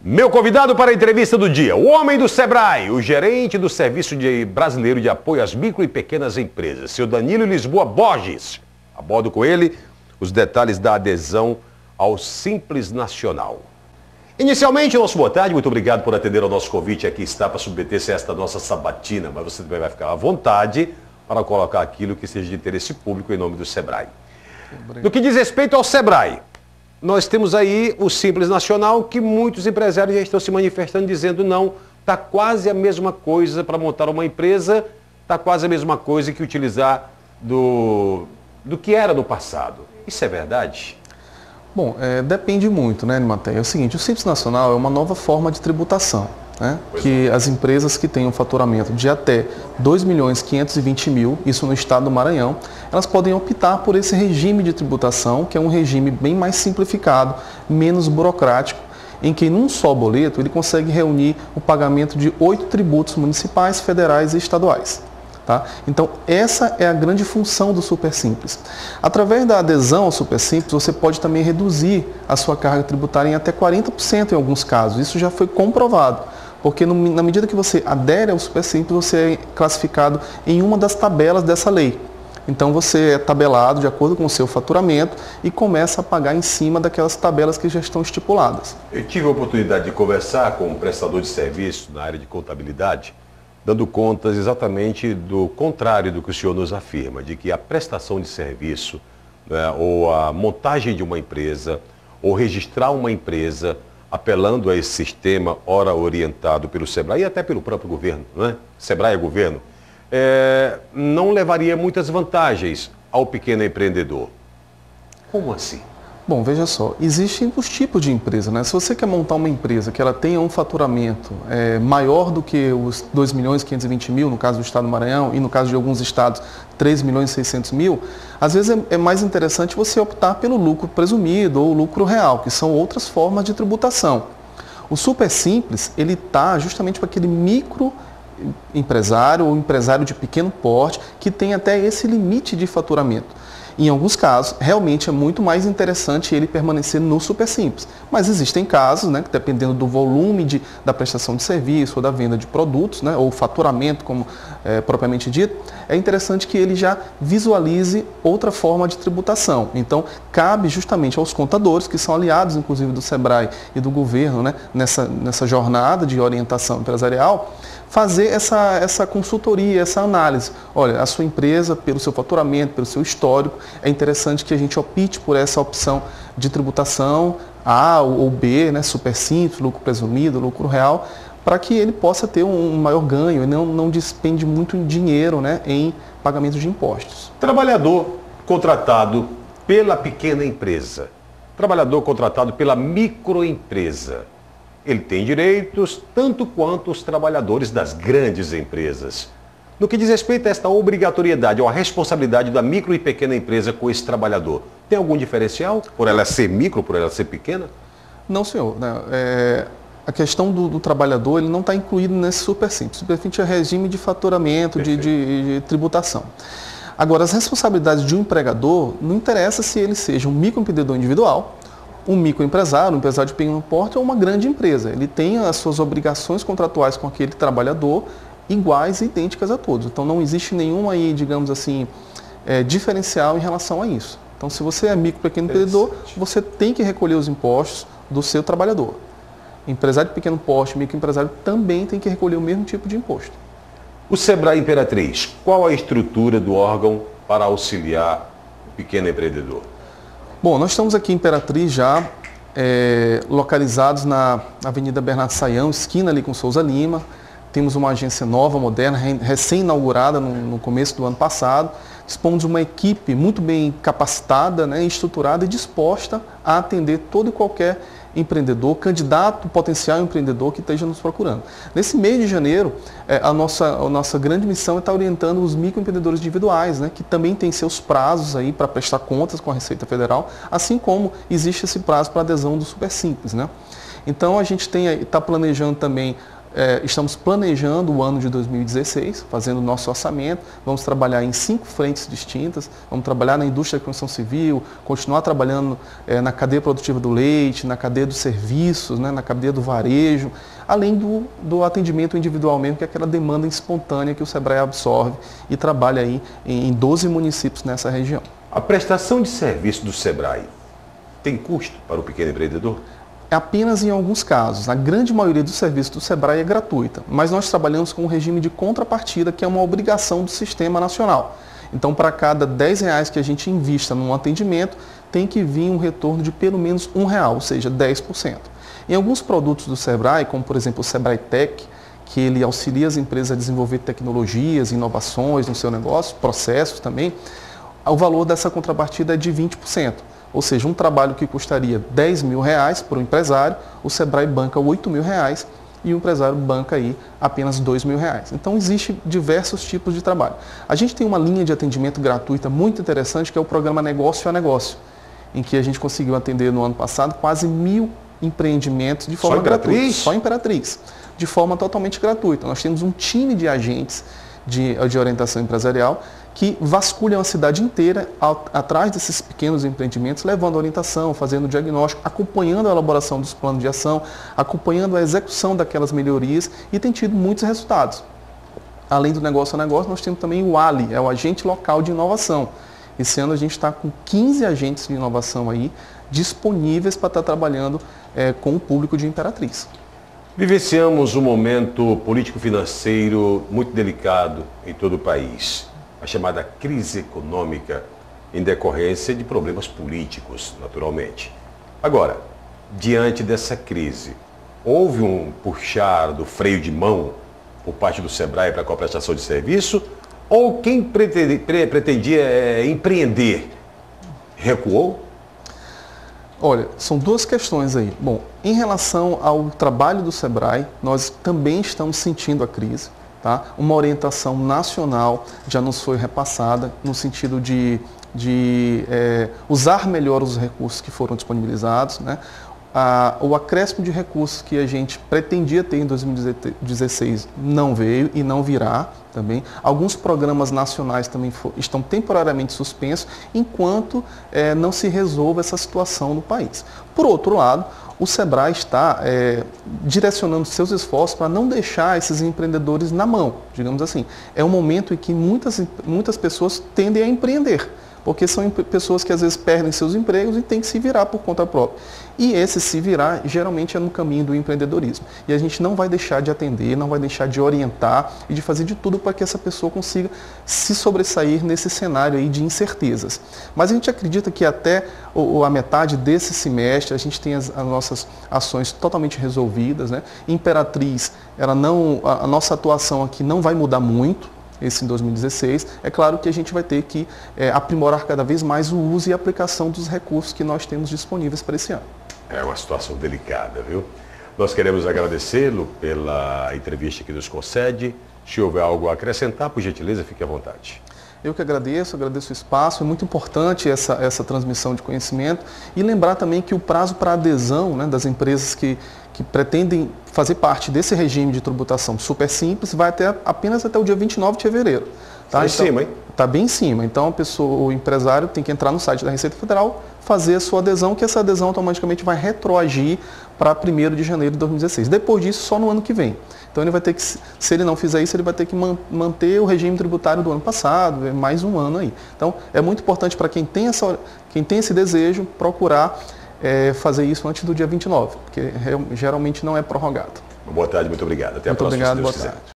Meu convidado para a entrevista do dia, o homem do Sebrae, o gerente do Serviço Brasileiro de Apoio às Micro e Pequenas Empresas, seu Danilo Lisboa Borges. Abordo com ele os detalhes da adesão ao Simples Nacional. Inicialmente, nosso boa tarde, muito obrigado por atender ao nosso convite. Aqui está para submeter-se a esta nossa sabatina, mas você também vai ficar à vontade para colocar aquilo que seja de interesse público em nome do Sebrae. No que diz respeito ao Sebrae, nós temos aí o Simples Nacional, que muitos empresários já estão se manifestando, dizendo não, está quase a mesma coisa para montar uma empresa, está quase a mesma coisa que utilizar do que era no passado. Isso é verdade? Bom, depende muito, né, Matheus? É o seguinte, o Simples Nacional é uma nova forma de tributação, né? Que as empresas que têm um faturamento de até 2.520.000, isso no estado do Maranhão, elas podem optar por esse regime de tributação, que é um regime bem mais simplificado, menos burocrático, em que num só boleto ele consegue reunir o pagamento de 8 tributos municipais, federais e estaduais. Tá? Então, essa é a grande função do Super Simples. Através da adesão ao Super Simples, você pode também reduzir a sua carga tributária em até 40% em alguns casos. Isso já foi comprovado, porque na medida que você adere ao Super Simples, você é classificado em uma das tabelas dessa lei. Então, você é tabelado de acordo com o seu faturamento e começa a pagar em cima daquelas tabelas que já estão estipuladas. Eu tive a oportunidade de conversar com um prestador de serviço na área de contabilidade, dando contas exatamente do contrário do que o senhor nos afirma, de que a prestação de serviço, né, ou a montagem de uma empresa, ou registrar uma empresa, apelando a esse sistema, ora orientado pelo Sebrae e até pelo próprio governo, né? Sebrae é governo, não levaria muitas vantagens ao pequeno empreendedor. Como assim? Bom, veja só, existem os tipos de empresa, né? Se você quer montar uma empresa que ela tenha um faturamento maior do que os 2.520.000, no caso do estado do Maranhão, e no caso de alguns estados, 3.600.000, às vezes é mais interessante você optar pelo lucro presumido ou lucro real, que são outras formas de tributação. O Super Simples, ele está justamente para aquele micro empresário ou empresário de pequeno porte que tem até esse limite de faturamento. Em alguns casos, realmente é muito mais interessante ele permanecer no Super Simples. Mas existem casos, né, que dependendo do volume da prestação de serviço ou da venda de produtos, né, ou faturamento, como propriamente dito, é interessante que ele já visualize outra forma de tributação. Então, cabe justamente aos contadores, que são aliados, inclusive, do Sebrae e do governo, né, nessa jornada de orientação empresarial, fazer essa consultoria, essa análise. Olha, a sua empresa, pelo seu faturamento, pelo seu histórico, é interessante que a gente opte por essa opção de tributação A ou B, né, Super Simples, lucro presumido, lucro real, para que ele possa ter um maior ganho e não despende muito dinheiro, né, em pagamento de impostos. Trabalhador contratado pela pequena empresa, trabalhador contratado pela microempresa, ele tem direitos tanto quanto os trabalhadores das grandes empresas. No que diz respeito a esta obrigatoriedade ou a responsabilidade da micro e pequena empresa com esse trabalhador, tem algum diferencial por ela ser micro, por ela ser pequena? Não, senhor. A questão do trabalhador, ele não está incluído nesse Super Simples. Super Simples é regime de faturamento, de tributação. Agora, as responsabilidades de um empregador, não interessa se ele seja um microempreendedor individual, um microempresário, um empresário de pequeno porte ou uma grande empresa. Ele tem as suas obrigações contratuais com aquele trabalhador iguais e idênticas a todos. Então não existe nenhum aí, digamos assim, diferencial em relação a isso. Então se você é micro pequeno empreendedor, você tem que recolher os impostos do seu trabalhador. Empresário de pequeno porte, microempresário também tem que recolher o mesmo tipo de imposto. O Sebrae Imperatriz, qual a estrutura do órgão para auxiliar o pequeno empreendedor? Bom, nós estamos aqui em Imperatriz já localizados na Avenida Bernardo Saião, esquina ali com Souza Lima. Temos uma agência nova, moderna, recém-inaugurada no começo do ano passado. Dispomos de uma equipe muito bem capacitada, né, estruturada e disposta a atender todo e qualquer empreendedor, candidato potencial empreendedor que esteja nos procurando. Nesse mês de janeiro, a nossa grande missão é estar orientando os microempreendedores individuais, né, que também têm seus prazos aí para prestar contas com a Receita Federal, assim como existe esse prazo para adesão do Super Simples, né? Então a gente está planejando também estamos planejando o ano de 2016, fazendo o nosso orçamento, vamos trabalhar em 5 frentes distintas, vamos trabalhar na indústria da construção civil, continuar trabalhando na cadeia produtiva do leite, na cadeia dos serviços, né, na cadeia do varejo, além do atendimento individual mesmo, que é aquela demanda espontânea que o SEBRAE absorve e trabalha aí em 12 municípios nessa região. A prestação de serviço do SEBRAE tem custo para o pequeno empreendedor? Apenas em alguns casos. A grande maioria dos serviços do SEBRAE é gratuita, mas nós trabalhamos com um regime de contrapartida, que é uma obrigação do Sistema Nacional. Então, para cada R$10 que a gente invista num atendimento, tem que vir um retorno de pelo menos R$1, ou seja, 10%. Em alguns produtos do SEBRAE, como por exemplo o SEBRAE Tech, que ele auxilia as empresas a desenvolver tecnologias, inovações no seu negócio, processos também, o valor dessa contrapartida é de 20%. Ou seja, um trabalho que custaria R$10 mil para o empresário, o SEBRAE banca R$8 mil e o empresário banca aí apenas R$2 mil. Então, existem diversos tipos de trabalho. A gente tem uma linha de atendimento gratuita muito interessante, que é o programa Negócio a Negócio, em que a gente conseguiu atender no ano passado quase 1.000 empreendimentos de forma gratuita. Só Imperatriz, de forma totalmente gratuita. Nós temos um time de agentes de orientação empresarial que vasculham a cidade inteira atrás desses pequenos empreendimentos, levando orientação, fazendo diagnóstico, acompanhando a elaboração dos planos de ação, acompanhando a execução daquelas melhorias e tem tido muitos resultados. Além do negócio a negócio, nós temos também o ALI, é o Agente Local de Inovação. Esse ano a gente está com 15 agentes de inovação aí disponíveis para estar trabalhando com o público de Imperatriz. Vivenciamos um momento político-financeiro muito delicado em todo o país. A chamada crise econômica em decorrência de problemas políticos, naturalmente. Agora, diante dessa crise, houve um puxar do freio de mão por parte do SEBRAE para com a prestação de serviço? Ou quem pretendia empreender recuou? Olha, são duas questões aí. Bom, em relação ao trabalho do SEBRAE, nós também estamos sentindo a crise. Tá? Uma orientação nacional já nos foi repassada no sentido de usar melhor os recursos que foram disponibilizados, né? O acréscimo de recursos que a gente pretendia ter em 2016 não veio e não virá também. Alguns programas nacionais também estão temporariamente suspensos enquanto não se resolva essa situação no país. Por outro lado, o SEBRAE está direcionando seus esforços para não deixar esses empreendedores na mão, digamos assim. É um momento em que muitas pessoas tendem a empreender, porque são pessoas que às vezes perdem seus empregos e têm que se virar por conta própria. E esse se virar geralmente é no caminho do empreendedorismo. E a gente não vai deixar de atender, não vai deixar de orientar e de fazer de tudo para que essa pessoa consiga se sobressair nesse cenário aí de incertezas. Mas a gente acredita que até a metade desse semestre a gente tem as nossas ações totalmente resolvidas, né? Imperatriz, a nossa atuação aqui não vai mudar muito. Esse em 2016, é claro que a gente vai ter que aprimorar cada vez mais o uso e a aplicação dos recursos que nós temos disponíveis para esse ano. É uma situação delicada, viu? Nós queremos agradecê-lo pela entrevista que nos concede. Se houver algo a acrescentar, por gentileza, fique à vontade. Eu que agradeço o espaço, é muito importante essa transmissão de conhecimento e lembrar também que o prazo para adesão, né, das empresas que pretendem fazer parte desse regime de tributação super simples vai apenas até o dia 29 de fevereiro. Tá? Em cima, hein? Está bem em cima. Então o empresário tem que entrar no site da Receita Federal, fazer a sua adesão, que essa adesão automaticamente vai retroagir para 1º de janeiro de 2016. Depois disso, só no ano que vem. Então ele vai ter que, se ele não fizer isso, ele vai ter que manter o regime tributário do ano passado, mais um ano aí. Então é muito importante para quem tem esse desejo procurar fazer isso antes do dia 29, porque geralmente não é prorrogado. Boa tarde, muito obrigado. Até a próxima, se Deus quiser.